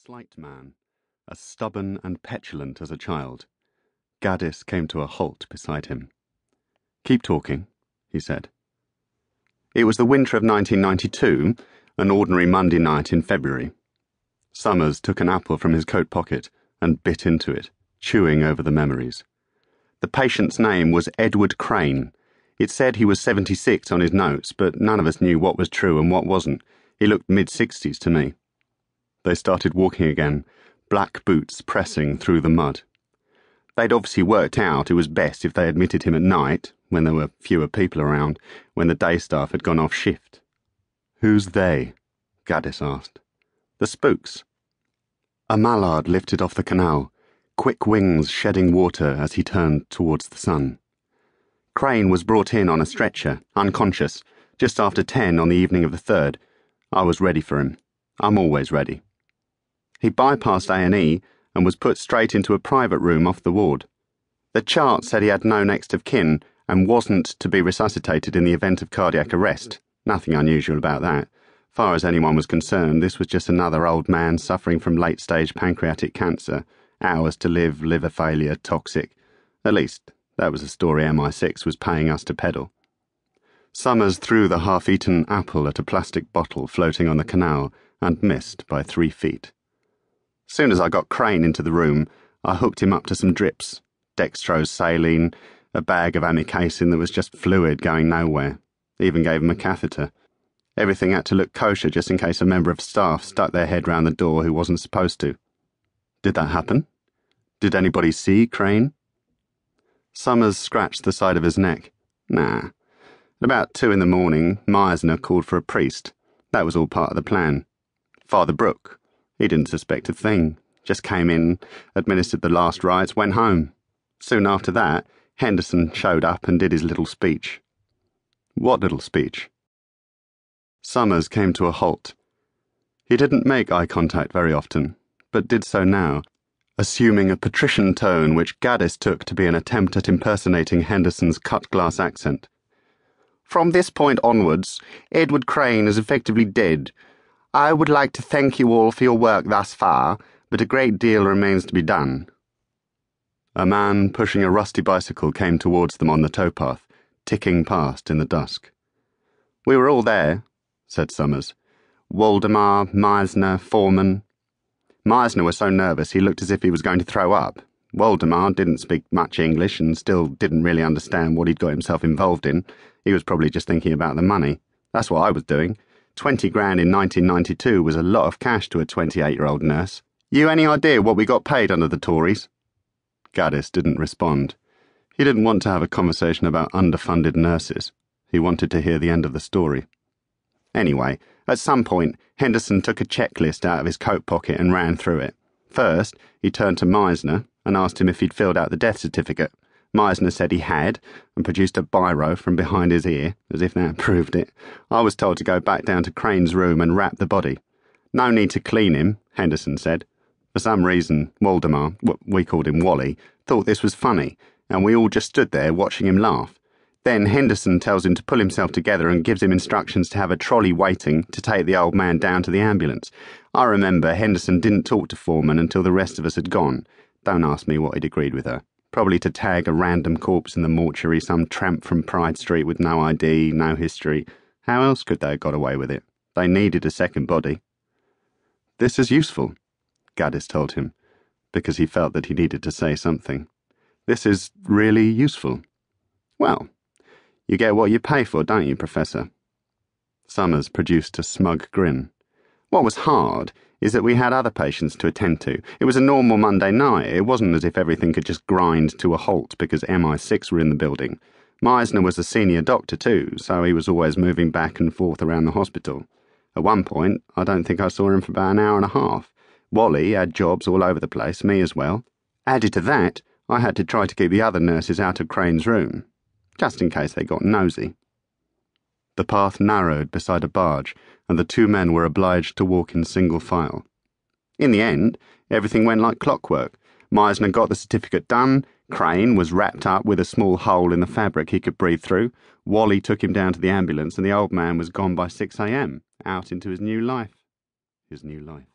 slight man, as stubborn and petulant as a child. Gaddis came to a halt beside him. "Keep talking," he said. It was the winter of 1992, an ordinary Monday night in February. Summers took an apple from his coat pocket and bit into it, chewing over the memories. The patient's name was Edward Crane. It said he was 76 on his notes, but none of us knew what was true and what wasn't. He looked mid-60s to me. They started walking again, black boots pressing through the mud. They'd obviously worked out it was best if they admitted him at night, when there were fewer people around, when the day staff had gone off shift. "Who's they?" Gaddis asked. "The spooks." A mallard lifted off the canal, quick wings shedding water as he turned towards the sun. Crane was brought in on a stretcher, unconscious, just after 10 on the evening of the 3rd. I was ready for him. I'm always ready. He bypassed A&E and was put straight into a private room off the ward. The chart said he had no next of kin and wasn't to be resuscitated in the event of cardiac arrest. Nothing unusual about that. Far as anyone was concerned, this was just another old man suffering from late-stage pancreatic cancer, hours to live, liver failure, toxic. At least, that was the story MI6 was paying us to peddle. Summers threw the half-eaten apple at a plastic bottle floating on the canal and missed by 3 feet. Soon as I got Crane into the room, I hooked him up to some drips, dextrose saline, a bag of amikacin that was just fluid going nowhere. Even gave him a catheter. Everything had to look kosher just in case a member of staff stuck their head round the door who wasn't supposed to. Did that happen? Did anybody see Crane? Summers scratched the side of his neck. Nah. At about 2 in the morning, Meisner called for a priest. That was all part of the plan. Father Brooke. He didn't suspect a thing. Just came in, administered the last rites, went home. Soon after that, Henderson showed up and did his little speech. What little speech? Summers came to a halt. He didn't make eye contact very often, but did so now, assuming a patrician tone which Gaddis took to be an attempt at impersonating Henderson's cut-glass accent. "From this point onwards, Edward Crane is effectively dead. I would like to thank you all for your work thus far, but a great deal remains to be done." A man pushing a rusty bicycle came towards them on the towpath, ticking past in the dusk. "We were all there," said Summers. "Waldemar, Meisner, Foreman." Meisner was so nervous he looked as if he was going to throw up. Waldemar didn't speak much English and still didn't really understand what he'd got himself involved in. He was probably just thinking about the money. That's what I was doing. 20 grand in 1992 was a lot of cash to a 28-year-old nurse. "You any idea what we got paid under the Tories?" Gaddis didn't respond. He didn't want to have a conversation about underfunded nurses. He wanted to hear the end of the story. Anyway, at some point, Henderson took a checklist out of his coat pocket and ran through it. First, he turned to Meisner and asked him if he'd filled out the death certificate. Meisner said he had, and produced a biro from behind his ear, as if that proved it. I was told to go back down to Crane's room and wrap the body. "No need to clean him," Henderson said. For some reason, Waldemar, we called him Wally, thought this was funny, and we all just stood there watching him laugh. Then Henderson tells him to pull himself together and gives him instructions to have a trolley waiting to take the old man down to the ambulance. I remember Henderson didn't talk to Foreman until the rest of us had gone. Don't ask me what he'd agreed with her. Probably to tag a random corpse in the mortuary, some tramp from Pride Street with no ID, no history. How else could they have got away with it? They needed a second body. "This is useful," Gaddis told him, because he felt that he needed to say something. "This is really useful." "Well, you get what you pay for, don't you, Professor?" Summers produced a smug grin. "What was hard is that we had other patients to attend to. It was a normal Monday night. It wasn't as if everything could just grind to a halt because MI6 were in the building. Meisner was a senior doctor too, so he was always moving back and forth around the hospital. At one point, I don't think I saw him for about an hour and a half. Wally had jobs all over the place, me as well. Added to that, I had to try to keep the other nurses out of Crane's room, just in case they got nosy." The path narrowed beside a barge, and the 2 men were obliged to walk in single file. In the end, everything went like clockwork. Meisner got the certificate done, Crane was wrapped up with a small hole in the fabric he could breathe through, Wally took him down to the ambulance, and the old man was gone by 6 a.m, out into his new life. His new life.